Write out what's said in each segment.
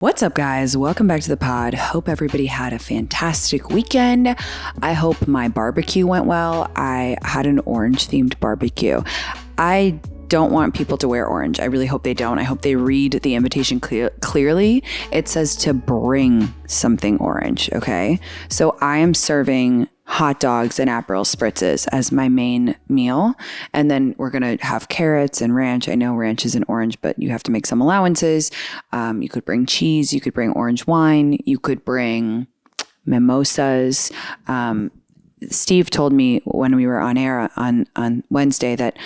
What's up, guys? Welcome back to the pod. Hope everybody had a fantastic weekend. I hope my barbecue went well. I had an orange-themed barbecue. I don't want people to wear orange. I really hope they don't. I hope they read the invitation clearly. It says to bring something orange, okay? So I am serving hot dogs and Aperol spritzes as my main meal. And then we're going to have carrots and ranch. I know ranch isn't orange, but you have to make some allowances. You could bring cheese. You could bring orange wine. You could bring mimosas. Steve told me when we were on air on Wednesday that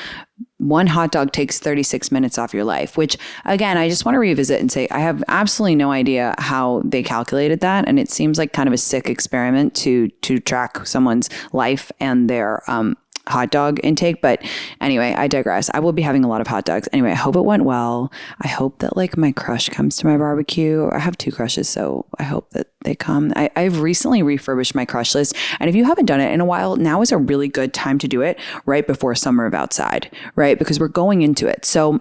one hot dog takes 36 minutes off your life, which again, I just want to revisit and say, I have absolutely no idea how they calculated that. And it seems like kind of a sick experiment to track someone's life and their, hot dog intake. But anyway, I digress. I will be having a lot of hot dogs. Anyway, I hope it went well. I hope that like my crush comes to my barbecue. I have 2 crushes, so I hope that they come. I've recently refurbished my crush list. And if you haven't done it in a while, now is a really good time to do it right before summer of outside, right? Because we're going into it. So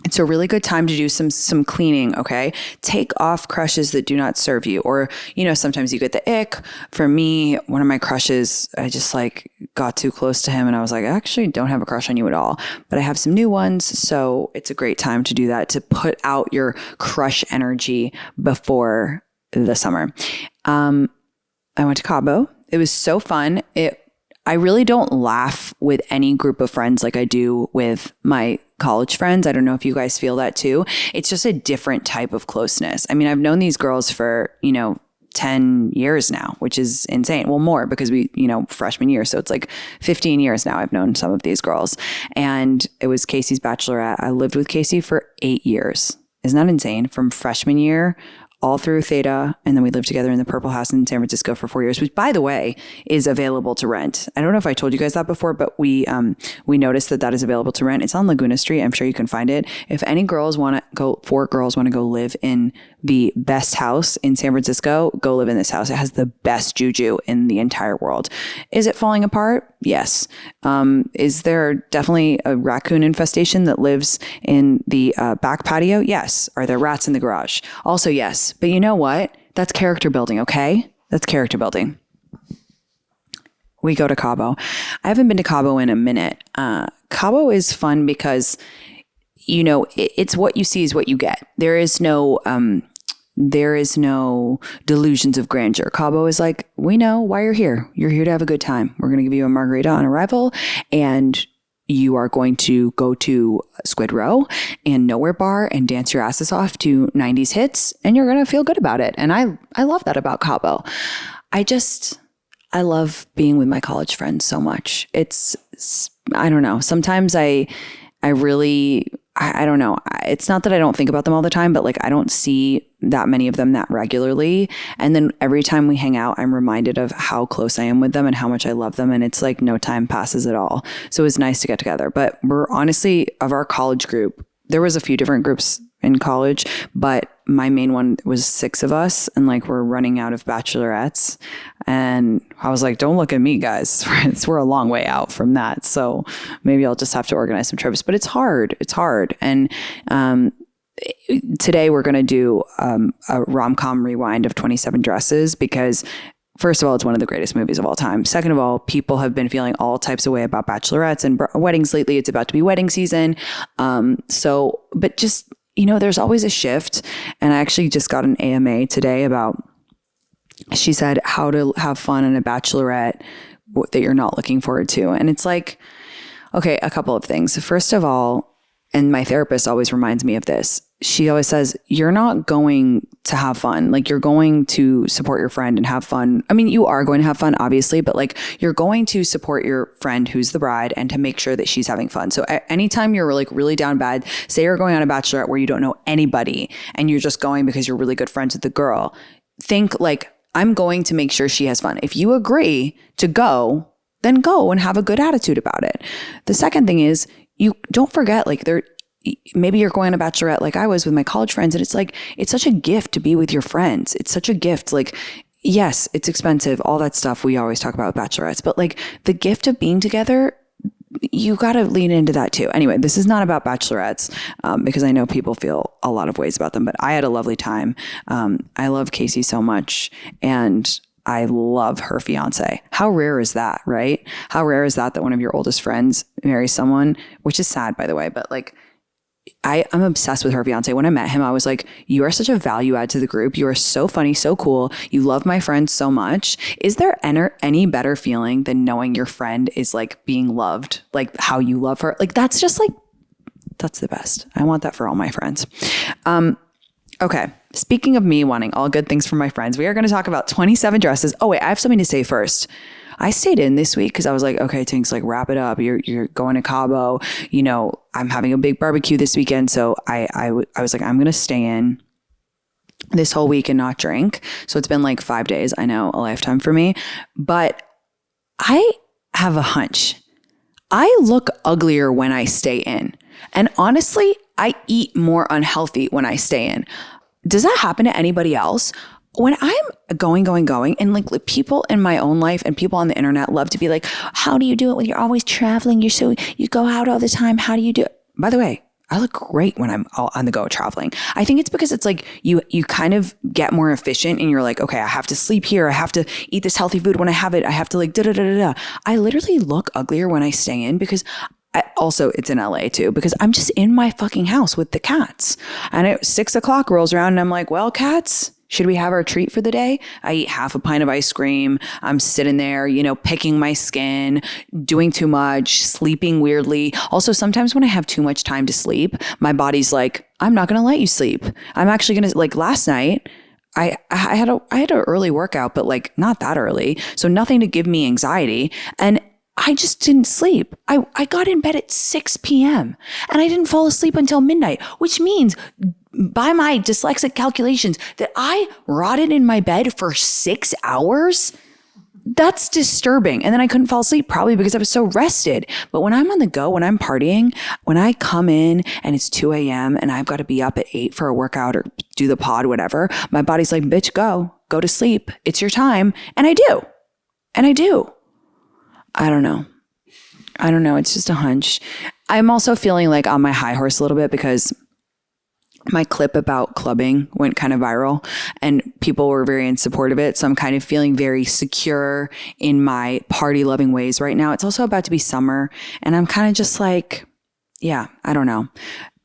it's a really good time to do some cleaning, okay? Take off crushes that do not serve you. Or, you know, sometimes you get the ick. For me, one of my crushes, I just like got too close to him and I was like, I actually don't have a crush on you at all. But I have some new ones. So it's a great time to do that, to put out your crush energy before the summer. I went to Cabo. It was so fun. I really don't laugh with any group of friends like I do with my college friends. I don't know if you guys feel that too. It's just a different type of closeness. I mean, I've known these girls for, 10 years now, which is insane. Well, more because we, freshman year. So it's like 15 years now I've known some of these girls. And it was Casey's Bachelorette. I lived with Casey for 8 years. Isn't that insane? From freshman year all through Theta, and then we lived together in the Purple House in San Francisco for 4 years, which, by the way, is available to rent. I don't know if I told you guys that before, but we noticed that is available to rent. It's on Laguna Street. I'm sure you can find it. If any girls want to go, 4 girls want to go live in the best house in San Francisco, go live in this house. It has the best juju in the entire world. Is it falling apart? Yes. Is there definitely a raccoon infestation that lives in the back patio? Yes. Are there rats in the garage? Also, yes. But you know what? That's character building, okay? That's character building. We go to Cabo. I haven't been to Cabo in a minute. Cabo is fun because, it's what you see is what you get. There is no delusions of grandeur. Cabo is like, we know why you're here. You're here to have a good time. We're going to give you a margarita on arrival, and you are going to go to Squid Row and Nowhere Bar and dance your asses off to 90s hits, and you're going to feel good about it. And I love that about Cabo. I love being with my college friends so much. I don't know. Sometimes I don't know. It's not that I don't think about them all the time, but like I don't see that many of them that regularly. And then every time we hang out, I'm reminded of how close I am with them and how much I love them. And it's like no time passes at all. So it was nice to get together. But we're honestly, of our college group, there was a few different groups in college, but my main one was 6 of us, and like we're running out of bachelorettes. And I was like, don't look at me, guys. We're a long way out from that. So maybe I'll just have to organize some trips, but it's hard. It's hard. And today we're going to do a RomCom rewind of 27 Dresses because, first of all, it's one of the greatest movies of all time. Second of all, people have been feeling all types of way about bachelorettes and weddings lately. It's about to be wedding season. But just, there's always a shift. And I actually just got an AMA today about, she said, how to have fun in a bachelorette that you're not looking forward to. And it's like, okay, a couple of things. First of all, and my therapist always reminds me of this. She always says, you're not going to have fun. Like, you're going to support your friend and have fun. I mean, you are going to have fun, obviously, but like, you're going to support your friend who's the bride and to make sure that she's having fun. So anytime you're like really down bad, say you're going on a bachelorette where you don't know anybody and you're just going because you're really good friends with the girl, think like, I'm going to make sure she has fun. If you agree to go, then go and have a good attitude about it. The second thing is, you don't forget, like, maybe you're going on a bachelorette like I was with my college friends, and it's like, it's such a gift to be with your friends. It's such a gift. Like, yes, it's expensive, all that stuff we always talk about with bachelorettes, but like the gift of being together, you got to lean into that too. Anyway, this is not about bachelorettes because I know people feel a lot of ways about them, but I had a lovely time. I love Casey so much, and I love her fiance. How rare is that, right? How rare is that one of your oldest friends marries someone, which is sad, by the way, but like, I'm obsessed with her fiance. When I met him, I was like, you are such a value add to the group. You are so funny, so cool. You love my friend so much. Is there any better feeling than knowing your friend is like being loved, like how you love her? Like, that's just like, that's the best. I want that for all my friends. Okay. Speaking of me wanting all good things for my friends, we are going to talk about 27 dresses. Oh wait, I have something to say first. I stayed in this week because I was like, okay, Tinx, like wrap it up. You're going to Cabo. You know, I'm having a big barbecue this weekend. So I was like, I'm going to stay in this whole week and not drink. So it's been like 5 days. I know, a lifetime for me. But I have a hunch. I look uglier when I stay in. And honestly, I eat more unhealthy when I stay in. Does that happen to anybody else? When I'm going, and like people in my own life and people on the internet love to be like, how do you do it when you're always traveling? You go out all the time. How do you do it? By the way, I look great when I'm on the go traveling. I think it's because it's like you kind of get more efficient and you're like, okay, I have to sleep here. I have to eat this healthy food when I have it. I have to like da-da-da-da-da. I literally look uglier when I stay in because it's in LA too, because I'm just in my fucking house with the cats. And 6:00 rolls around and I'm like, well, cats, should we have our treat for the day? I eat half a pint of ice cream. I'm sitting there, picking my skin, doing too much, sleeping weirdly. Also, sometimes when I have too much time to sleep, my body's like, I'm not going to let you sleep. I'm actually going to, like last night, I had an early workout, but like not that early. So nothing to give me anxiety. And I just didn't sleep. I got in bed at 6 p.m. and I didn't fall asleep until midnight, which means by my dyslexic calculations that I rotted in my bed for 6 hours. That's disturbing. And then I couldn't fall asleep probably because I was so rested. But when I'm on the go, when I'm partying, when I come in and it's 2 a.m. and I've got to be up at 8 for a workout or do the pod, whatever, my body's like, bitch, go to sleep. It's your time. And I do. I don't know. It's just a hunch. I'm also feeling like on my high horse a little bit because my clip about clubbing went kind of viral and people were very in support of it. So I'm kind of feeling very secure in my party loving ways right now. It's also about to be summer and I'm kind of just like, yeah, I don't know.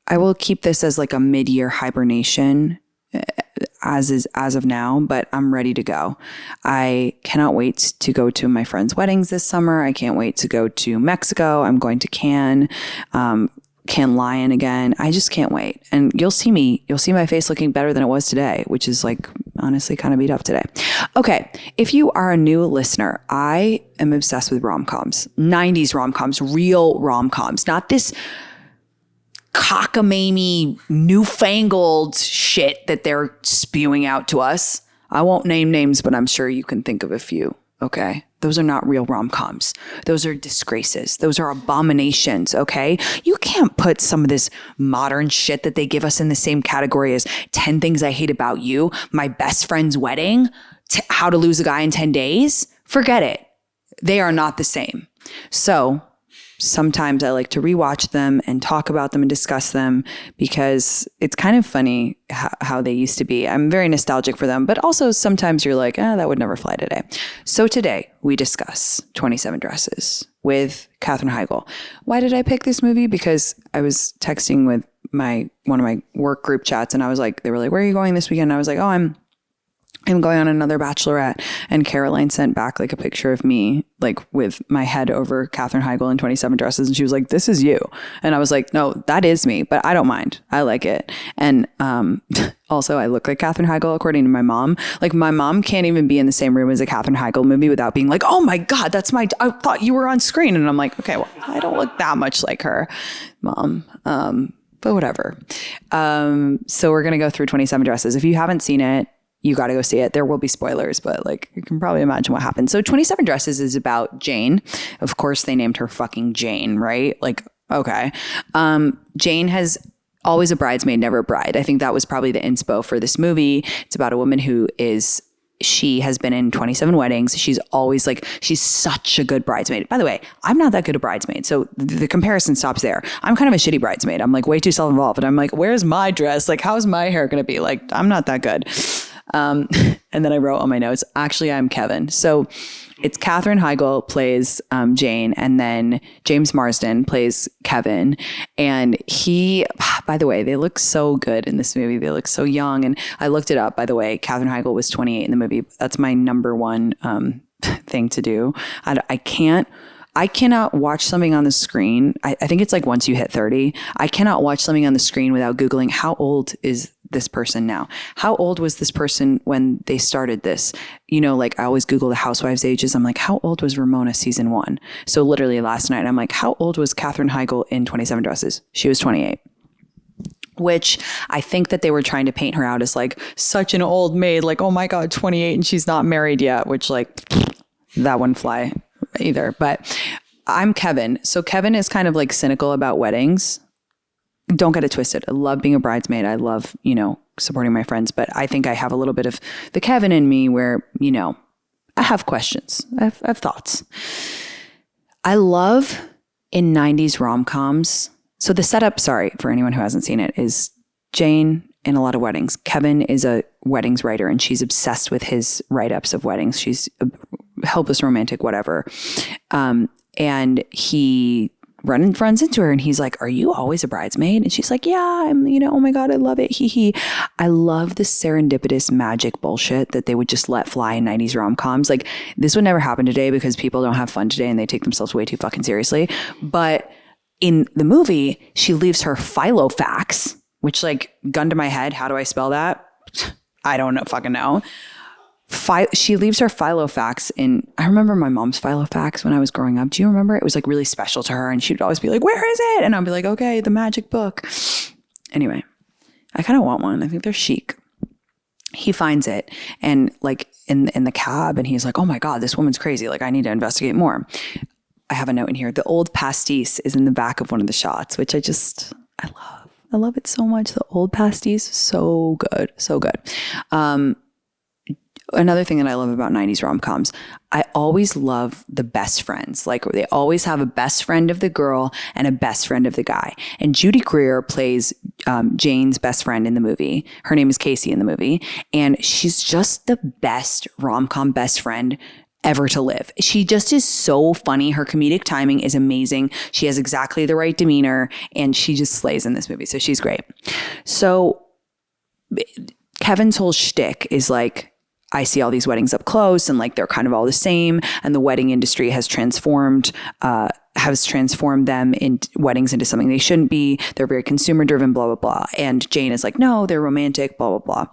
I will keep this as like a mid-year hibernation as of now, but I'm ready to go. I cannot wait to go to my friends' weddings this summer. I can't wait to go to Mexico. I'm going to Cannes Lion again. I just can't wait. And you'll see my face looking better than it was today, which is like honestly kind of beat up today. Okay. If you are a new listener, I am obsessed with rom-coms, 90s rom-coms, real rom-coms, not this cockamamie, newfangled shit that they're spewing out to us. I won't name names, but I'm sure you can think of a few. Okay. Those are not real rom-coms. Those are disgraces. Those are abominations. Okay. You can't put some of this modern shit that they give us in the same category as 10 Things I Hate About You, My Best Friend's Wedding, How to Lose a Guy in 10 Days. Forget it. They are not the same. So sometimes I like to rewatch them and talk about them and discuss them because it's kind of funny how they used to be. I'm very nostalgic for them, but also sometimes you're like, that would never fly today. So today we discuss 27 Dresses with Katherine Heigl. Why did I pick this movie? Because I was texting with one of my work group chats and they were like, where are you going this weekend? And I was like, I'm going on another Bachelorette. And Caroline sent back like a picture of me, like with my head over Katherine Heigl in 27 Dresses. And she was like, this is you. And I was like, no, that is me, but I don't mind. I like it. And also I look like Katherine Heigl, according to my mom. Like my mom can't even be in the same room as a Katherine Heigl movie without being like, oh my God, I thought you were on screen. And I'm like, okay, well, I don't look that much like her, Mom. But whatever. So we're going to go through 27 Dresses. If you haven't seen it, you got to go see it. There will be spoilers, but like you can probably imagine what happens. So 27 Dresses is about Jane. Of course, they named her fucking Jane, right? Like, okay. Jane has always a bridesmaid, never a bride. I think that was probably the inspo for this movie. It's about a woman who is She has been in 27 weddings. She's always like, she's such a good bridesmaid. By the way, I'm not that good a bridesmaid. So the comparison stops there. I'm kind of a shitty bridesmaid. I'm like way too self-involved. And I'm like, where's my dress? Like, how's my hair going to be? Like, I'm not that good. And then I wrote on my notes, actually, I'm Kevin. So it's Katherine Heigl plays Jane, and then James Marsden plays Kevin. And he, by the way, they look so good in this movie. They look so young. And I looked it up, by the way. Katherine Heigl was 28 in the movie. That's my number one thing to do. I cannot watch something on the screen. I think it's like once you hit 30, I cannot watch something on the screen without Googling, how old is this person now? How old was this person when they started this? You know, like I always Google the housewives ages. I'm like, how old was Ramona season 1? So literally last night, I'm like, how old was Katherine Heigl in 27 Dresses? She was 28. Which I think that they were trying to paint her out as like such an old maid, like, oh my God, 28 and she's not married yet, which like that wouldn't fly either. But I'm Kevin. So Kevin is kind of like cynical about weddings. Don't get it twisted. I love being a bridesmaid. I love, you know, supporting my friends, but I think I have a little bit of the Kevin in me where, you know, I have questions. I have thoughts. I love in 90s rom-coms. So the setup, sorry, for anyone who hasn't seen it, is Jane in a lot of weddings. Kevin is a weddings writer and she's obsessed with his write-ups of weddings. She's a hopeless romantic, whatever. And he runs into her and he's like, are you always a bridesmaid? And she's like, yeah, I'm, you know, oh my God, I love it. Hee hee. I love the serendipitous magic bullshit that they would just let fly in 90s rom-coms. Like this would never happen today because people don't have fun today and they take themselves way too fucking seriously. But in the movie, she leaves her filofax, which like gun to my head, how do I spell that? I don't know, fucking know. She leaves her filofax in, I remember my mom's filofax when I was growing up. Do you remember? It was like really special to her and she'd always be like, where is it? And I'd be like, okay, the magic book. Anyway, I kind of want one. I think they're chic. He finds it and like in the cab and he's like, oh my God, this woman's crazy. Like I need to investigate more. I have a note in here. The old pastis is in the back of one of the shots, which I love. I love it so much. The old pastis, so good. So good. Another thing that I love about 90s rom-coms, I always love the best friends. Like they always have a best friend of the girl and a best friend of the guy. And Judy Greer plays Jane's best friend in the movie. Her name is Casey in the movie. And she's just the best rom-com best friend ever to live. She just is so funny. Her comedic timing is amazing. She has exactly the right demeanor and she just slays in this movie. So she's great. So Kevin's whole shtick is like, I see all these weddings up close and like they're kind of all the same. And the wedding industry has transformed them in weddings into something they shouldn't be. They're very consumer driven, blah, blah, blah. And Jane is like, no, they're romantic, blah, blah, blah.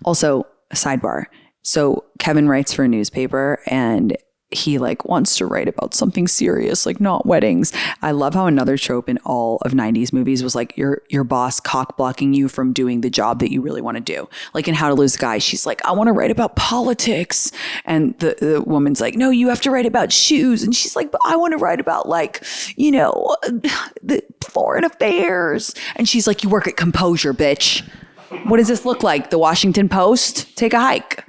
Also, a sidebar. So Kevin writes for a newspaper and he like wants to write about something serious, like not weddings. I love how another trope in all of 90s movies was like your boss cock blocking you from doing the job that you really want to do. Like in How to Lose a Guy, she's like, I want to write about politics. And the woman's like, no, you have to write about shoes. And she's like, but I want to write about like, you know, the foreign affairs. And she's like, you work at Composure, bitch. What does this look like? The Washington Post? Take a hike.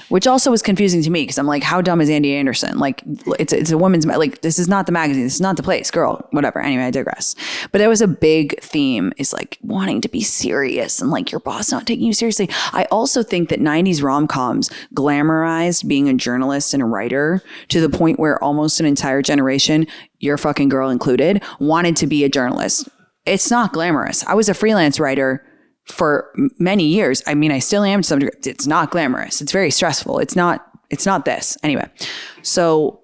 Which also was confusing to me because I'm like, how dumb is Andy Anderson? Like, it's a woman's, like, this is not the magazine. This is not the place, girl, whatever. Anyway, I digress. But it was a big theme is like wanting to be serious and like your boss not taking you seriously. I also think that 90s rom-coms glamorized being a journalist and a writer to the point where almost an entire generation, your fucking girl included, wanted to be a journalist. It's not glamorous. I was a freelance writer for many years. I mean, I still am to some degree. It's not glamorous. It's very stressful. It's not this. Anyway, so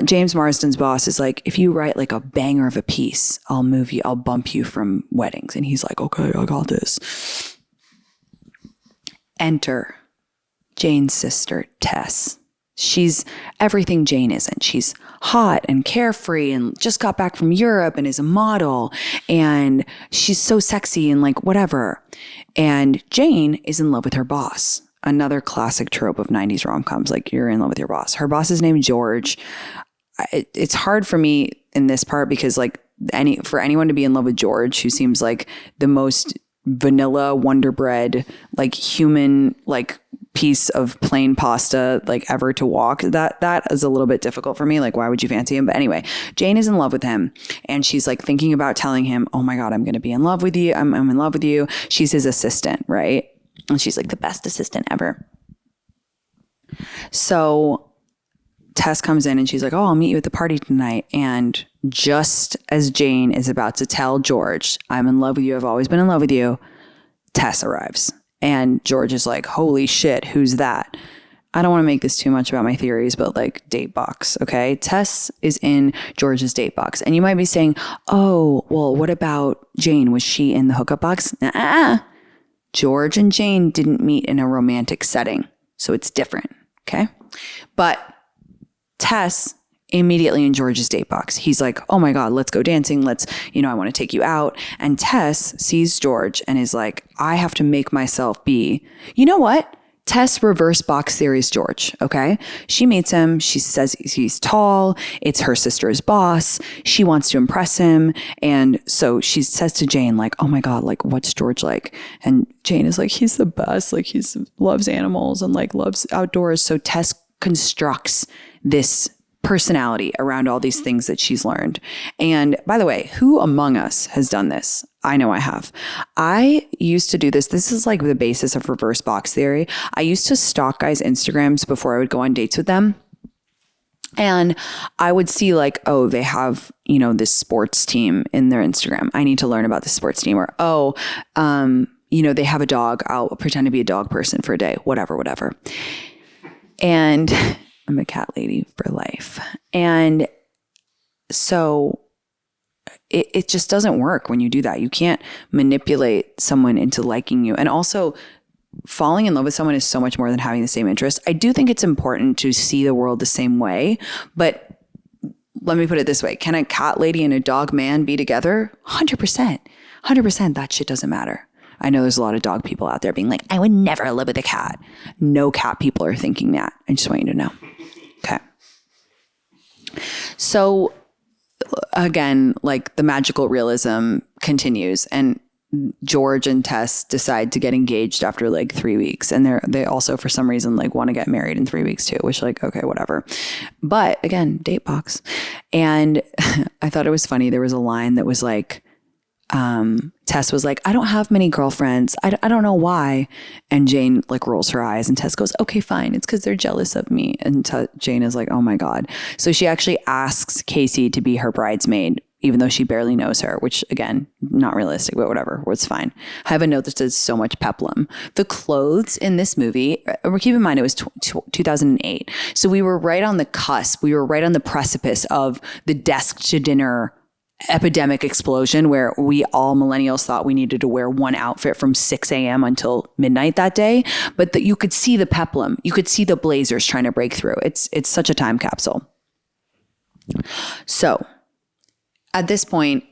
James Marsden's boss is like, if you write like a banger of a piece, I'll bump you from weddings. And he's like, okay, I got this. Enter Jane's sister, Tess. She's everything Jane isn't. She's hot and carefree and just got back from Europe and is a model. And she's so sexy and like whatever. And Jane is in love with her boss. Another classic trope of 90s rom-coms, like you're in love with your boss. Her boss is named George. It's hard for me in this part because like for anyone to be in love with George, who seems like the most vanilla Wonder Bread, like human, like piece of plain pasta, like ever to walk. That is a little bit difficult for me. Like, why would you fancy him? But anyway, Jane is in love with him, and she's like thinking about telling him, oh my God, I'm going to be in love with you. I'm in love with you. She's his assistant, right? And she's like the best assistant ever. So Tess comes in and she's like, oh, I'll meet you at the party tonight. And just as Jane is about to tell George, I'm in love with you, I've always been in love with you, Tess arrives. And George is like, holy shit, who's that? I don't want to make this too much about my theories, but like date box, okay? Tess is in George's date box. And you might be saying, oh, well, what about Jane? Was she in the hookup box? Nuh-uh. George and Jane didn't meet in a romantic setting. So it's different, okay? But Tess immediately in George's date box. He's like, oh my God, let's go dancing. Let's, I want to take you out. And Tess sees George and is like, I have to make myself be, you know what? Tess reverse box theories George, okay? She meets him. She says he's tall. It's her sister's boss. She wants to impress him. And so she says to Jane, like, oh my God, like, what's George like? And Jane is like, he's the best. Like, he loves animals and like loves outdoors. So Tess constructs this personality around all these things that she's learned. And by the way, who among us has done this? I know I have. I used to do this. This is like the basis of reverse box theory. I used to stalk guys' Instagrams before I would go on dates with them. And I would see like, oh, they have, this sports team in their Instagram. I need to learn about the sports team. Or, they have a dog. I'll pretend to be a dog person for a day, whatever. And I'm a cat lady for life. And so it just doesn't work when you do that. You can't manipulate someone into liking you. And also falling in love with someone is so much more than having the same interests. I do think it's important to see the world the same way, but let me put it this way. Can a cat lady and a dog man be together? 100%. 100%. That shit doesn't matter. I know there's a lot of dog people out there being like, I would never live with a cat. No cat people are thinking that. I just want you to know. Okay. So again, like the magical realism continues, and George and Tess decide to get engaged after like 3 weeks. And they also, for some reason, like want to get married in 3 weeks too, which like, okay, whatever. But again, date box. And I thought it was funny. There was a line that was like, Tess was like, I don't have many girlfriends. I don't know why. And Jane like rolls her eyes and Tess goes, okay, fine. It's because they're jealous of me. And Jane is like, oh my God. So she actually asks Casey to be her bridesmaid, even though she barely knows her, which again, not realistic, but whatever, it's fine. I have a note that says so much peplum. The clothes in this movie, keep in mind it was 2008. So we were right on the cusp. We were right on the precipice of the desk to dinner epidemic explosion, where we all millennials thought we needed to wear one outfit from 6 a.m. until midnight that day. But you could see the peplum. You could see the blazers trying to break through. It's such a time capsule. So at this point,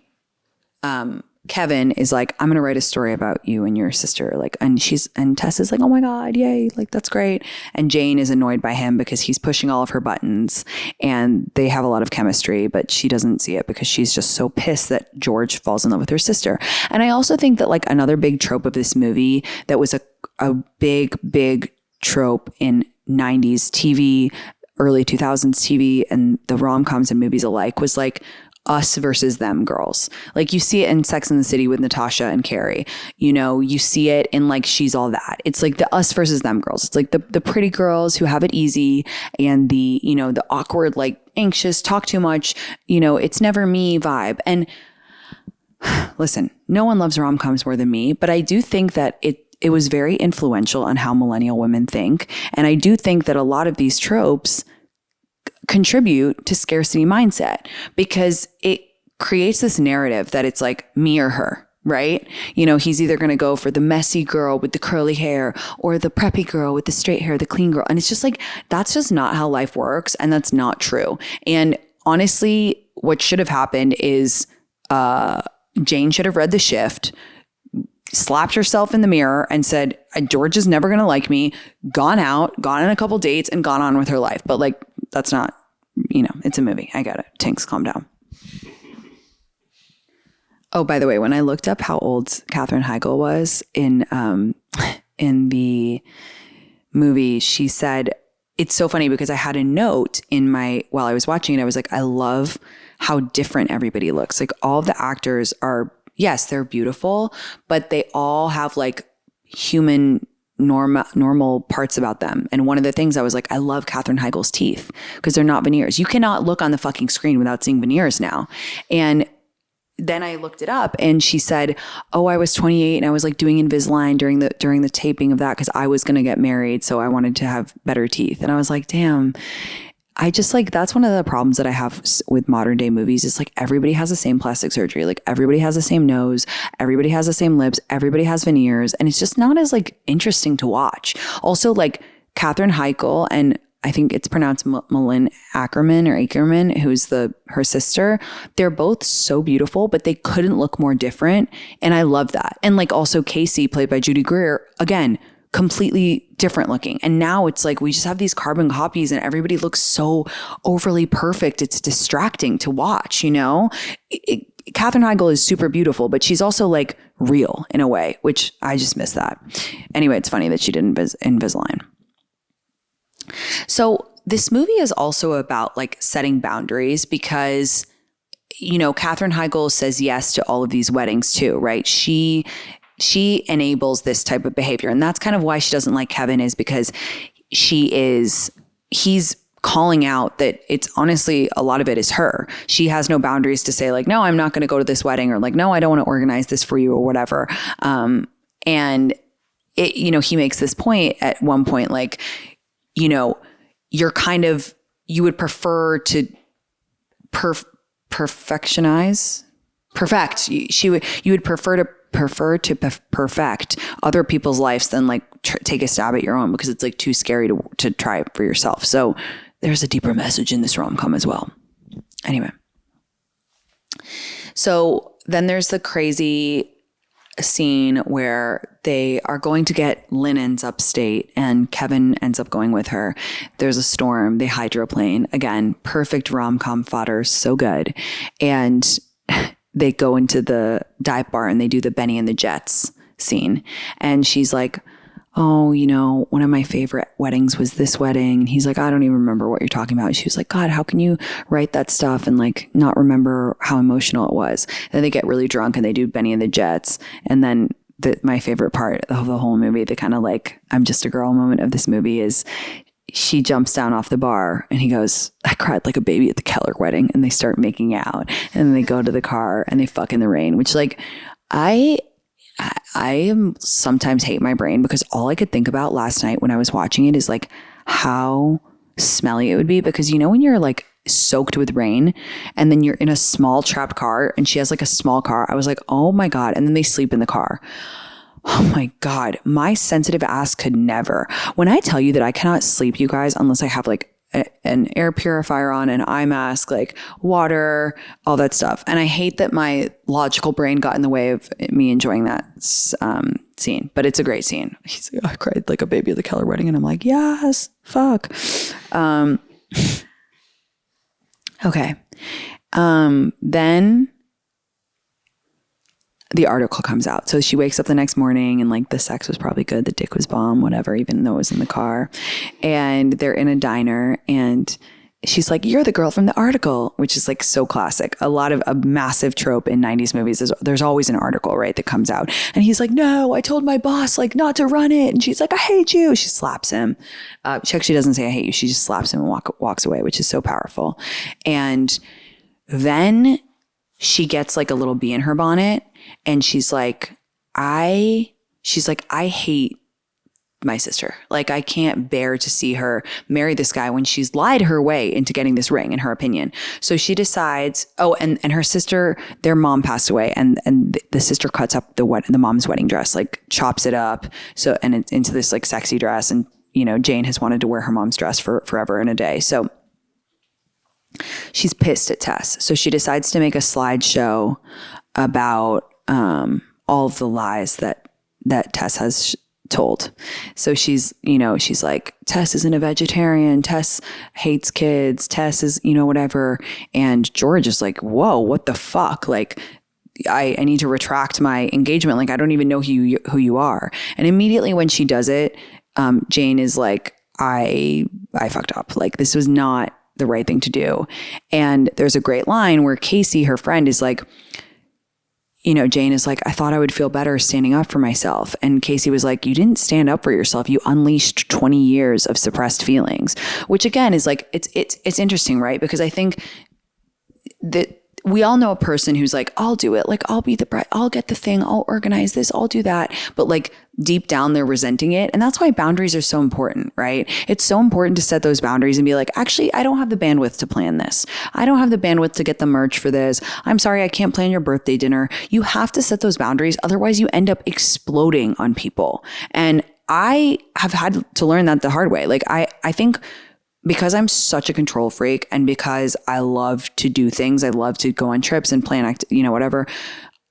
Kevin is like, I'm going to write a story about you and your sister. Like, and Tess is like, oh my God, yay. Like, that's great. And Jane is annoyed by him because he's pushing all of her buttons, and they have a lot of chemistry, but she doesn't see it because she's just so pissed that George falls in love with her sister. And I also think that like another big trope of this movie that was a big trope in 90s TV, early 2000s TV, and the rom-coms and movies alike was like, us versus them girls. Like you see it in Sex and the City with Natasha and Carrie. You see it in like She's All That. It's like the us versus them girls. It's like the pretty girls who have it easy, and the awkward, like anxious, talk too much, it's never me vibe. And listen, no one loves rom-coms more than me, but I do think that it was very influential on how millennial women think. And I do think that a lot of these tropes contribute to scarcity mindset, because it creates this narrative that it's like me or her, right? He's either going to go for the messy girl with the curly hair or the preppy girl with the straight hair, the clean girl. And it's just like, that's just not how life works. And that's not true. And honestly, what should have happened is Jane should have read The Shift, slapped herself in the mirror and said, George is never going to like me, gone out, gone on a couple dates, and gone on with her life. But like, that's not, it's a movie. I get it. Tinx, calm down. Oh, by the way, when I looked up how old Katherine Heigl was in the movie, she said, it's so funny because I had a note while I was watching it, I was like, I love how different everybody looks. Like all of the actors are, yes, they're beautiful, but they all have like human normal parts about them. And one of the things I was like, I love Katherine Heigl's teeth because they're not veneers. You cannot look on the fucking screen without seeing veneers now. And then I looked it up and she said, oh, I was 28 and I was like doing Invisalign during the taping of that because I was going to get married. So I wanted to have better teeth. And I was like, damn, I just like, that's one of the problems that I have with modern day movies is like everybody has the same plastic surgery. Like everybody has the same nose. Everybody has the same lips. Everybody has veneers. And it's just not as like interesting to watch. Also like Katherine Heigl and I think it's pronounced Malin Ackerman, who's her sister. They're both so beautiful, but they couldn't look more different. And I love that. And like also Casey, played by Judy Greer, again, completely different looking. And now it's like we just have these carbon copies and everybody looks so overly perfect. It's distracting to watch, you know? Katherine Heigl is super beautiful, but she's also like real in a way, which I just miss that. Anyway, it's funny that she did Invisalign. So this movie is also about like setting boundaries because, you know, Katherine Heigl says yes to all of these weddings too, right? She enables this type of behavior. And that's kind of why she doesn't like Kevin is because he's calling out that it's honestly, a lot of it is her. She has no boundaries to say like, no, I'm not going to go to this wedding or like, no, I don't want to organize this for you or whatever. And it, you know, he makes this point at one point, like, you know, you would prefer to perfect. You would prefer to perfect other people's lives than like take a stab at your own because it's like too scary to try it for yourself. So there's a deeper message in this rom-com as well. Anyway. So then there's the crazy scene where they are going to get linens upstate and Kevin ends up going with her. There's a storm. They hydroplane. Again, perfect rom-com fodder. So good. And they go into the dive bar and they do the Benny and the Jets scene. And she's like, oh, you know, one of my favorite weddings was this wedding. And he's like, I don't even remember what you're talking about. She was like, God, how can you write that stuff and like not remember how emotional it was? Then they get really drunk and they do Benny and the Jets. And then my favorite part of the whole movie, the kind of like, I'm just a girl moment of this movie is she jumps down off the bar and he goes, I cried like a baby at the Keller wedding. And they start making out and then they go to the car and they fuck in the rain, which like I sometimes hate my brain because all I could think about last night when I was watching it is like how smelly it would be because, you know, when you're like soaked with rain and then you're in a small trapped car and she has like a small car, I was like, oh my God. And then they sleep in the car. Oh my God. My sensitive ass could never. When I tell you that I cannot sleep, you guys, unless I have like an air purifier on, an eye mask, like water, all that stuff. And I hate that my logical brain got in the way of me enjoying that scene, but it's a great scene. He's like, oh, I cried like a baby at the Keller wedding. And I'm like, yes, fuck. Okay. Then the article comes out. So she wakes up the next morning and like the sex was probably good. The dick was bomb, whatever, even though it was in the car. And they're in a diner and she's like, you're the girl from the article, which is like so classic. A massive trope in 90s movies is there's always an article, right, that comes out. And he's like, no, I told my boss like not to run it. And she's like, I hate you. She slaps him. She actually doesn't say I hate you. She just slaps him and walks away, which is so powerful. And then she gets like a little bee in her bonnet and she's like, I hate my sister. Like, I can't bear to see her marry this guy when she's lied her way into getting this ring, in her opinion. So she decides, and her sister, their mom passed away and the sister cuts up the mom's wedding dress, like chops it up. So, and it's into this like sexy dress. And, you know, Jane has wanted to wear her mom's dress for forever and a day. So she's pissed at Tess. So she decides to make a slideshow about all of the lies that Tess has told. So she's like, Tess isn't a vegetarian. Tess hates kids. Tess is, whatever. And George is like, whoa, what the fuck? Like, I need to retract my engagement. Like, I don't even know who you are. And immediately when she does it, Jane is like, I fucked up. Like, this was not the right thing to do. And there's a great line where Casey, her friend, is like, you know, Jane is like, I thought I would feel better standing up for myself. And Casey was like, you didn't stand up for yourself. You unleashed 20 years of suppressed feelings, which again is like, it's interesting, right? Because I think that we all know a person who's like, I'll do it. Like, I'll be the bride. I'll get the thing. I'll organize this. I'll do that. But like deep down, they're resenting it. And that's why boundaries are so important, right? It's so important to set those boundaries and be like, actually, I don't have the bandwidth to plan this. I don't have the bandwidth to get the merch for this. I'm sorry, I can't plan your birthday dinner. You have to set those boundaries. Otherwise, you end up exploding on people. And I have had to learn that the hard way. Like, I think because I'm such a control freak and because I love to do things, I love to go on trips and plan, whatever.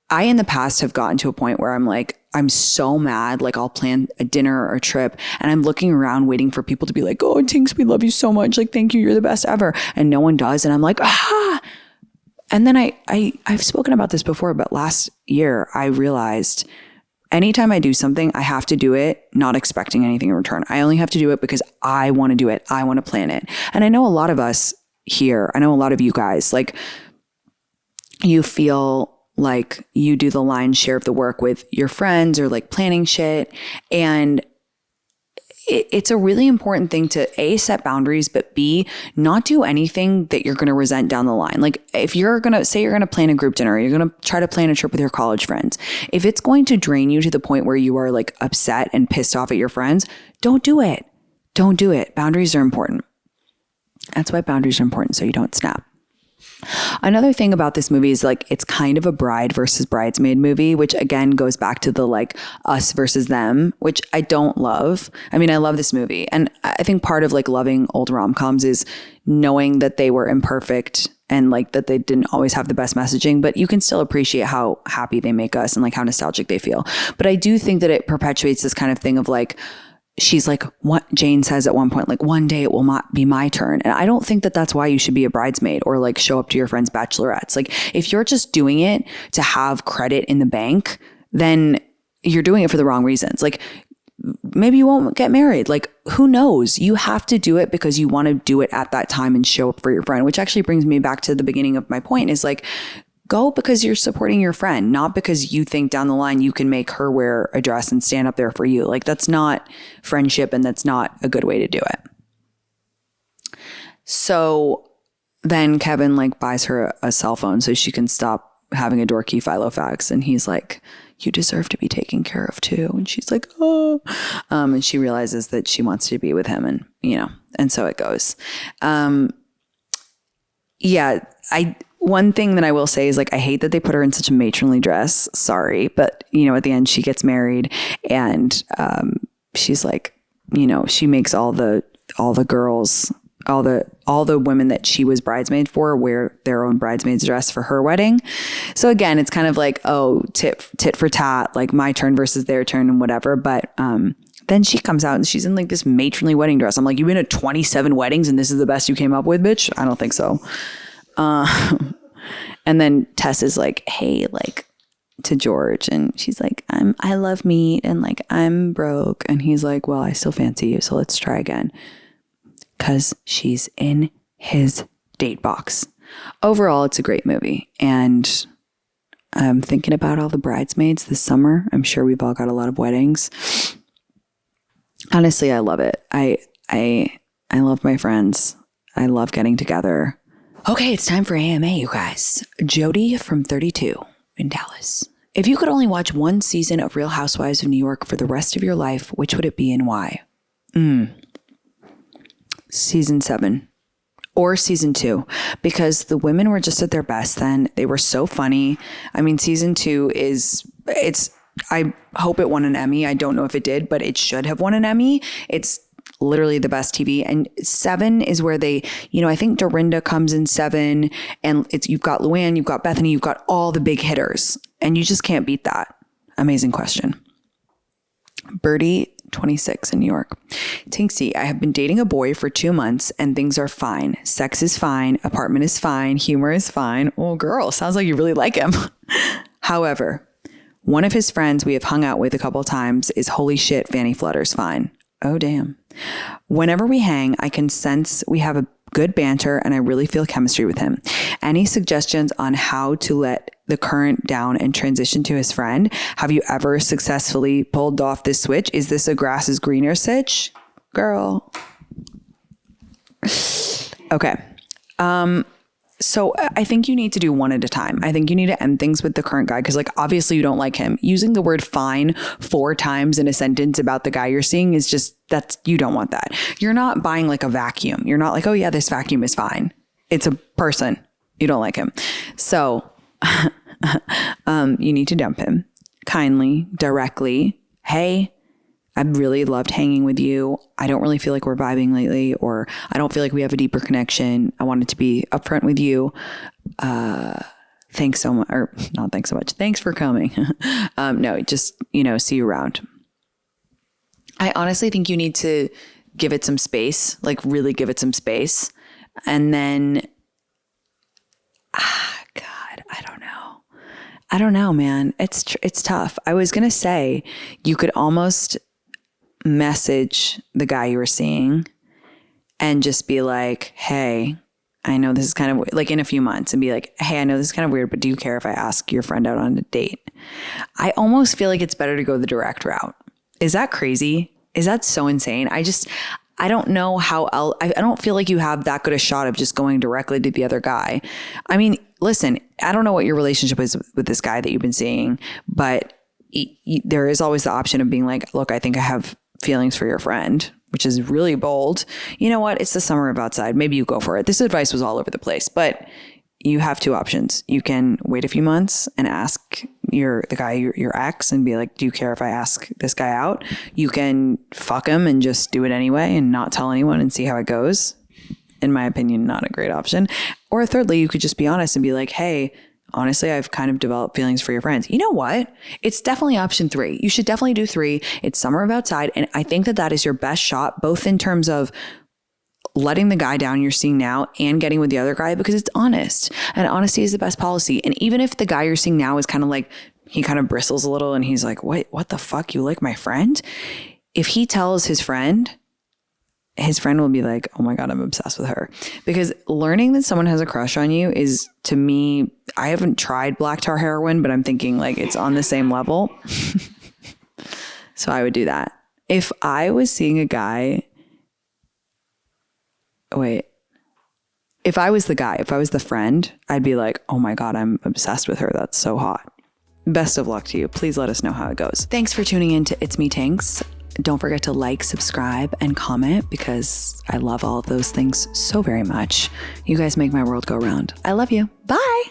I, in the past, have gotten to a point where I'm like, I'm so mad. Like, I'll plan a dinner or a trip and I'm looking around waiting for people to be like, oh, Tinx, we love you so much. Like, thank you. You're the best ever. And no one does. And I'm like, ah. And then I've spoken about this before, but last year I realized anytime I do something, I have to do it not expecting anything in return. I only have to do it because I want to do it. I want to plan it. And I know a lot of us here, I know a lot of you guys, like, you feel like you do the lion's share of the work with your friends or like planning shit. And it's a really important thing to A, set boundaries, but B, not do anything that you're going to resent down the line. Like, if you're going to say you're going to plan a group dinner, you're going to try to plan a trip with your college friends. If it's going to drain you to the point where you are like upset and pissed off at your friends, don't do it. Don't do it. Boundaries are important. That's why boundaries are important, so you don't snap. Another thing about this movie is like, it's kind of a bride versus bridesmaid movie, which again goes back to the like us versus them, which I don't love. I mean, I love this movie. And I think part of like loving old rom-coms is knowing that they were imperfect and like that they didn't always have the best messaging, but you can still appreciate how happy they make us and like how nostalgic they feel. But I do think that it perpetuates this kind of thing of like, she's like, what Jane says at one point, like, one day it will not be my turn. And I don't think that that's why you should be a bridesmaid or like show up to your friend's bachelorettes. Like, if you're just doing it to have credit in the bank, then you're doing it for the wrong reasons. Like, maybe you won't get married. Like, who knows? You have to do it because you want to do it at that time and show up for your friend, which actually brings me back to the beginning of my point is like, go because you're supporting your friend, not because you think down the line you can make her wear a dress and stand up there for you. Like, that's not friendship and that's not a good way to do it. So then Kevin like buys her a cell phone so she can stop having a dorky Filofax. And he's like, you deserve to be taken care of too. And she's like, oh, and she realizes that she wants to be with him and, and so it goes. One thing that I will say is like, I hate that they put her in such a matronly dress. Sorry. But, at the end she gets married and she's like, she makes all the girls, all the women that she was bridesmaid for wear their own bridesmaid's dress for her wedding. So again, it's kind of like, oh, tit for tat, like my turn versus their turn and whatever. But then she comes out and she's in like this matronly wedding dress. I'm like, you've been to 27 weddings and this is the best you came up with, bitch? I don't think so. And then Tess is like, hey, like to George. And she's like, I love meat and like, I'm broke. And he's like, well, I still fancy you. So let's try again. 'Cause she's in his date box. Overall, it's a great movie. And I'm thinking about all the bridesmaids this summer. I'm sure we've all got a lot of weddings. Honestly, I love it. I love my friends. I love getting together. Okay, it's time for AMA, you guys. Jody from 32 in Dallas. If you could only watch one season of Real Housewives of New York for the rest of your life, which would it be and why? Season 7 or season 2, because the women were just at their best then. They were so funny. I mean, season 2 I hope it won an Emmy. I don't know if it did, but it should have won an Emmy. It's literally the best TV. And 7 is where they, I think Dorinda comes in 7 and you've got Luann, you've got Bethany, you've got all the big hitters and you just can't beat that. Amazing question. Birdie, 26 in New York. Tinxie, I have been dating a boy for 2 months and things are fine. Sex is fine. Apartment is fine. Humor is fine. Oh, girl, sounds like you really like him. However, one of his friends we have hung out with a couple of times is holy shit, Fanny Flutter's fine. Oh, damn. Whenever we hang, I can sense we have a good banter and I really feel chemistry with him. Any suggestions on how to let the current down and transition to his friend? Have you ever successfully pulled off this switch? Is this a grass is greener sitch? Girl. Okay. So I think you need to do one at a time. I think you need to end things with the current guy because like obviously you don't like him. Using the word fine 4 times in a sentence about the guy you're seeing is just, you don't want that. You're not buying like a vacuum. You're not like, oh yeah, this vacuum is fine. It's a person. You don't like him. So you need to dump him kindly, directly. Hey, I've really loved hanging with you. I don't really feel like we're vibing lately, or I don't feel like we have a deeper connection. I wanted to be upfront with you. Thanks so much, or not thanks so much. Thanks for coming. No, just, see you around. I honestly think you need to give it some space, like really give it some space. And then, God, I don't know, man. It's tough. I was going to say you could almost message the guy you were seeing and just be like, hey, I know this is kind of like in a few months, and be like, hey, I know this is kind of weird, but do you care if I ask your friend out on a date? I almost feel like it's better to go the direct route. Is that crazy? Is that so insane? I don't know how else. I don't feel like you have that good a shot of just going directly to the other guy. I mean, listen, I don't know what your relationship is with this guy that you've been seeing, but there is always the option of being like, look, I think I have feelings for your friend, which is really bold. You know what? It's the summer of outside. Maybe you go for it. This advice was all over the place, but you have 2 options. You can wait a few months and ask your ex and be like, do you care if I ask this guy out? You can fuck him and just do it anyway and not tell anyone and see how it goes. In my opinion, not a great option. Or thirdly, you could just be honest and be like, hey, honestly, I've kind of developed feelings for your friends. You know what? It's definitely option 3. You should definitely do 3. It's summer of outside. And I think that is your best shot, both in terms of letting the guy down you're seeing now and getting with the other guy, because it's honest, and honesty is the best policy. And even if the guy you're seeing now is kind of like, he kind of bristles a little and he's like, what the fuck? You like my friend? If he tells his friend will be like, oh my God, I'm obsessed with her. Because learning that someone has a crush on you is, to me, I haven't tried black tar heroin, but I'm thinking like it's on the same level. So I would do that. If I was seeing a guy, if I was the friend, I'd be like, oh my God, I'm obsessed with her. That's so hot. Best of luck to you. Please let us know how it goes. Thanks for tuning in to It's Me Tinx. Don't forget to like, subscribe, and comment, because I love all of those things so very much. You guys make my world go round. I love you. Bye.